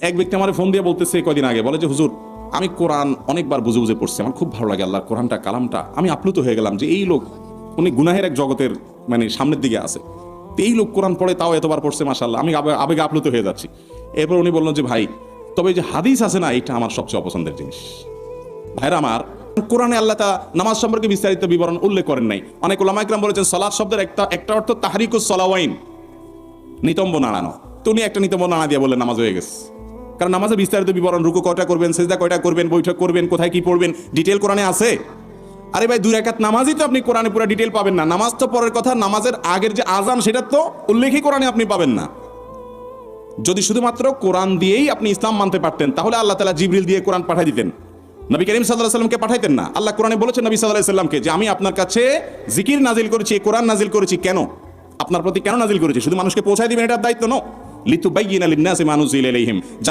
এক ব্যক্তি আমার ফোন দিয়ে বলতেছে কয়দিন আগে, বলে যে হুজুর আমি কোরআন অনেকবার বুঝে বুঝে পড়ছি, আমার খুব ভালো লাগে আল্লাহর কোরআনটা, কালামটা। আমি আপ্লুত হয়ে গেলাম যে এই লোক উনি গুনাহের এক জগতের মানে সামনের দিকে আছে, তো এই লোক কোরআন পড়ে তাও এতবার পড়ছে, মাশাআল্লাহ, আমি আবেগে আপ্লুত হয়ে যাচ্ছি। এরপর উনি বললেন যে ভাই, তবে যে হাদিস আছে না, এটা আমার সবচেয়ে অপছন্দের জিনিস। ভাইরা আমার, কোরআনে আল্লাহ তা নামাজ সম্পর্কে বিস্তারিত বিবরণ উল্লেখ করেন নাই। অনেক ওলামা ইকরাম বলেছেন সালাত শব্দের একটা অর্থ তাহরিকুস সালাওয়াইন, নিতম্ব নাড়ানো। তো উনি একটা নিতম্ব নাড়া দিয়ে বললেন নামাজ হয়ে গেছে। কারণ নামাজে বিস্তারিত বিবরণ, রুকু কয়টা করবেন, সিজদা কয়টা করবেন, বৈঠক করবেন, কোথায় কি পড়বেন, ডিটেল কোরআনে আছে। আরে ভাই, 2 রাকাত নামাজই তো আপনি কোরআনে পুরো ডিটেল পাবেন না। নামাজ তো পরের কথা, নামাজের আগের যে আজান সেটা তো উল্লেখই কোরআনে আপনি পাবেন না। যদি শুধুমাত্র কোরআন দিয়েই আপনি ইসলাম মানতে পারতেন, তাহলে আল্লাহ তাআলা জিবরিল দিয়ে কোরআন পাঠিয়ে দিতেন, নবী করিম সাল্লাল্লাহু আলাইহি সাল্লামকে পাঠাইতেন না। আল্লাহ কোরআনে বলেছেন নবী সাল্লাল্লাহু আলাইহি সাল্লামকে যে আমি আপনার কাছে জিকির নাজিল করেছি, কোরআন নাজিল করেছি। কেন? আপনার প্রতি কেন নাজিল করেছি? শুধু মানুষকে পৌঁছায় দিবেন এটার দায়িত্ব নয়, লিতুবাইয়িনা লিন-নাসি মা নুজিলা ইলাইহিম।